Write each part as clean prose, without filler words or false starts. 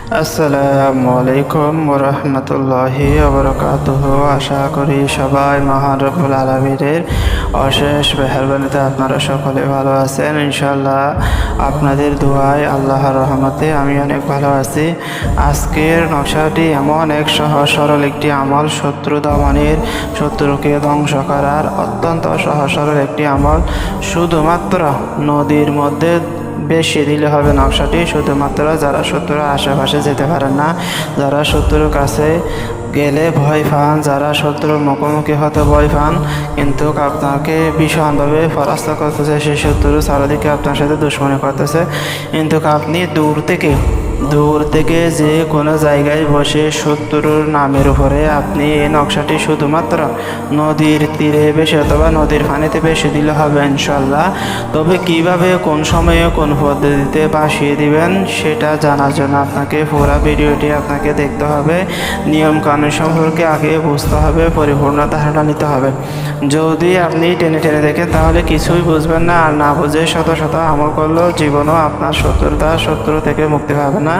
আসসালামু আলাইকুম ওরহমতুল্লাহি ওবরাকাতুহু। আশা করি সবাই মহান রব্বুল আলামিনের অশেষ মেহেরবানিতে আপনারা সকলে ভালো আছেন। ইনশাআল্লাহ আপনাদের দোয়ায় আল্লাহর রহমতে আমি অনেক ভালো আছি। আজকের নকশাটি এমন এক সহজ সরল একটি আমল, শত্রু দমনের, শত্রুকে ধ্বংস করার অত্যন্ত সহজ সরল একটি আমল। শুধুমাত্র নদীর মধ্যে বেশি দিলে হবে নকশাটি। শুধুমাত্র যারা শত্রুর আশেপাশে যেতে পারেন না, যারা শত্রুর কাছে গেলে ভয় পান, যারা শত্রুর মুখোমুখি হতে ভয় পান, কিন্তু আপনাকে ভীষণভাবে পরাস্ত করতেছে, সেই শত্রু চারিদিকে আপনার সাথে দুশ্মনী করতেছে, কিন্তু আপনি দূর থেকে যে কোনো জায়গায় বসে শত্রুর নামের উপরে আপনি এই নকশাটি শুধুমাত্র নদীর তীরে বেশি অথবা নদীর পানিতে বেশি দিলে হবে ইনশাল্লাহ। তবে কিভাবে, কোন সময়ে, কোন পদ্ধতিতে বাসিয়ে দিবেন সেটা জানার জন্য আপনাকে পুরো ভিডিওটি আপনাকে দেখতে হবে। নিয়ম কানুন সম্পর্কে আগে বুঝতে হবে, পরিপূর্ণ ধারণা নিতে হবে। যদি আপনি টেনে টেনে দেখেন তাহলে কিছুই বুঝবেন না, আর না বুঝে শত শত আমল করলেও জীবনও আপনার শত্রু থেকে মুক্তি পাবেন না,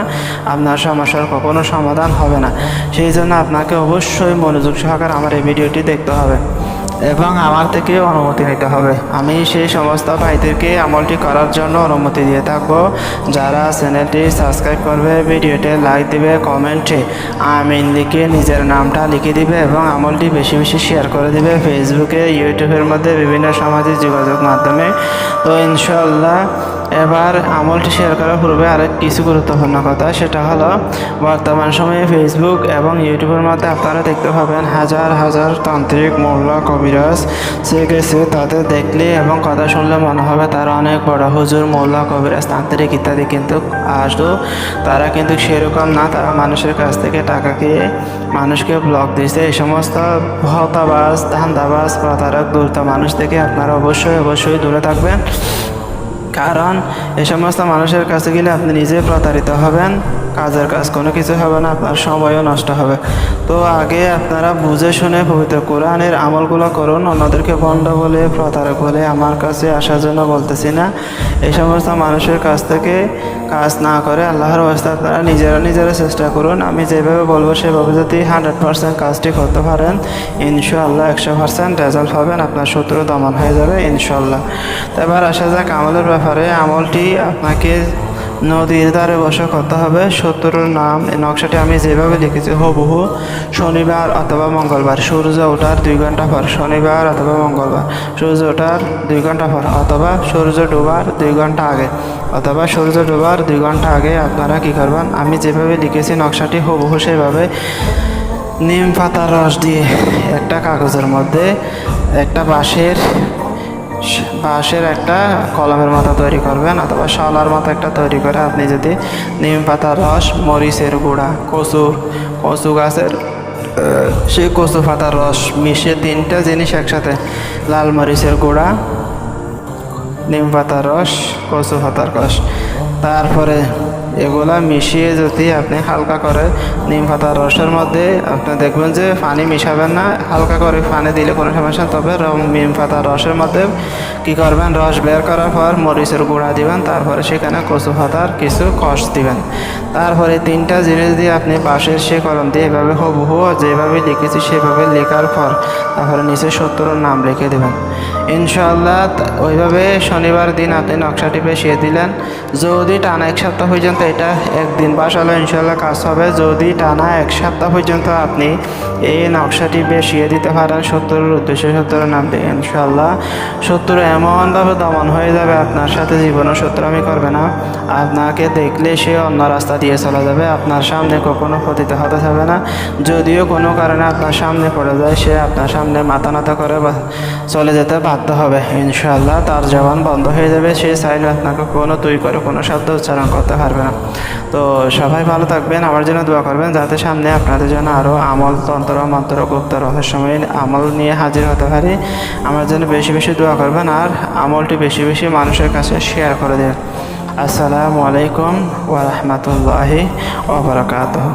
আপনার সমস্যার কখনো সমাধান হবে না। সেই জন্য আপনাকে অবশ্যই মনোযোগ সহকারে আমার এই ভিডিওটি দেখতে হবে এবং আমার থেকে অনুমতি নিতে হবে। আমি সেই সমস্ত ভাইদেরকে আমলটি করার জন্য অনুমতি দিয়ে থাকবো। যারা চ্যানেলটি সাবস্ক্রাইব করবে, ভিডিওতে লাইক দিবে, কমেন্টে আমিন লিখে নিজের নামটা লিখে দিবে এবং আমলটি বেশি বেশি শেয়ার করে দিবে ফেসবুকে, ইউটিউবের মধ্যে, বিভিন্ন সামাজিক যোগাযোগ মাধ্যমে। তো ইনশাল্লাহ এবার আমলটি শেয়ার করার পূর্বে আরেক কিছু গুরুত্বপূর্ণ কথা, সেটা হলো বর্তমান সময়ে ফেসবুক এবং ইউটিউবের মধ্যে আপনারা দেখতে পাবেন হাজার হাজার তান্ত্রিক, মোল্লা, কবিরাজ সে গেছে। তাদের দেখলে এবং কথা শুনলে মনে হবে তারা অনেক বড় হুজুর, মোল্লা, কবিরাজ, তান্ত্রিক ইত্যাদি, কিন্তু আসলে তারা কিন্তু সেরকম না। তারা মানুষের কাছ থেকে টাকা খেয়ে মানুষকে ব্লক দিয়েছে। এই সমস্ত হতাবাজ, ধান্দাবাজ, প্রতারক, দুর্ত মানুষ থেকে আপনারা অবশ্যই দূরে থাকবেন। কারণ এই সমস্ত মানুষের কাছে গেলে আপনি নিজে প্রতারিত হবেন, কাজের কাজ কোনো কিছু হবে না, আপনার সময়ও নষ্ট হবে। তো আগে আপনারা বুঝে শুনে পবিত্র কোরআনের আমলগুলো করুন। অন্যদেরকে ভণ্ড বলে, প্রতারক বলে আমার কাছে আসার জন্য বলতেছি না। এই সমস্ত মানুষের কাছ থেকে কাজ না করে আল্লাহর ওয়াস্তে আপনারা নিজেরা চেষ্টা করুন। আমি যেভাবে বলবো সেভাবে যদি 100% কাজটি করতে পারেন, ইনশাআল্লাহ 100% রেজাল্ট পাবেন, আপনার শত্রু দমন হয়ে যাবে ইনশাআল্লাহ। তো এবার আসা যাক আমলের ব্যাপারে। আমলটি আপনাকে নদীর ধারে বসে করতে হবে। শত্রুর নাম, এই নকশাটি আমি যেভাবে লিখেছি হুবহু শনিবার অথবা মঙ্গলবার, সূর্য ওঠার 2 ঘন্টা পর, শনিবার অথবা মঙ্গলবার সূর্য ওঠার 2 ঘন্টা পর, অথবা সূর্য ডোবার 2 ঘন্টা আগে, অথবা সূর্য ডোবার 2 ঘন্টা আগে আপনারা কী করবেন, আমি যেভাবে লিখেছি নকশাটি হুবহু সেভাবে নিম পাতার রস দিয়ে একটা কাগজের মধ্যে একটা বাঁশের একটা কলমের মতো তৈরি করবেন, অথবা শলার মতো একটা তৈরি করে আপনি যদি নিম পাতার রস, মরিচের গুঁড়া, কচু গাছের সেই কচু পাতার রস মিশিয়ে 3টা জিনিস একসাথে, লাল মরিচের গুঁড়া, নিম পাতার রস, কচু পাতার রস, তারপরে এগুলা মিশিয়ে যদি আপনি হালকা করে নিম পাতার রসের মধ্যে, আপনি দেখবেন যে পানি মিশাবেন না, হালকা করে পানি দিলে কোনো সমস্যা। তবে নিম পাতার রসের মধ্যে কী করবেন, রস বের করার পর মরিচের গুঁড়া দিবেন, তারপরে সেখানে কচু পাতার কিছু কষ দিবেন। তারপরে 3টা জিনিস দিয়ে আপনি বাঁশের সে কলম দিয়ে এভাবে হুবহু যেভাবে লিখেছি সেভাবে লেখার পর তারপরে নিচে শত্রুর নাম লিখে দেবেন ইনশাআল্লাহ। ওইভাবে শনিবার দিন আপনি নকশাটি বসিয়ে দিলেন। যদি টানা 1 সপ্তাহ পর্যন্ত, এটা একদিন বাসালে ইনশাআল্লাহ কাজ হবে। যদি টানা 1 সপ্তাহ পর্যন্ত আপনি এই নকশাটি বসিয়ে দিতে পারেন শত্রুর উদ্দেশ্যে, শত্রুর নাম দিয়ে, ইনশাআল্লাহ শত্রু এমনভাবে দমন হয়ে যাবে আপনার সাথে, জীবনও শত্রুমি করবে না। আপনাকে দেখলে সে অন্য রাস্তা দিয়ে চলে যাবে, আপনার সামনে কখনো পতিত হতে যাবে না। যদিও কোনো কারণে আপনার সামনে পড়ে যায়, সে আপনার সামনে মাথা নত করে চলে যেতে বাধ্য হবে ইনশাআল্লাহ। তার জবান বন্ধ হয়ে যাবে, সে চাইলে আপনাকে তুই করে কোনো শব্দ উচ্চারণ করতে পারবে না। তো সবাই ভালো থাকবেন, আমার জন্য দোয়া করবেন যাতে সামনে আপনাদের জন্য আরও আমল, তন্ত্র, মন্ত্র, গুপ্ত রহস্যময় আমল নিয়ে হাজির হতে পারি। আমার জন্য বেশি বেশি দোয়া করবেন আর আমলটি বেশি বেশি মানুষের কাছে শেয়ার করে দেবেন। আসসালামু আলাইকুম ওয়া রাহমাতুল্লাহি ওয়া বারাকাতুহু।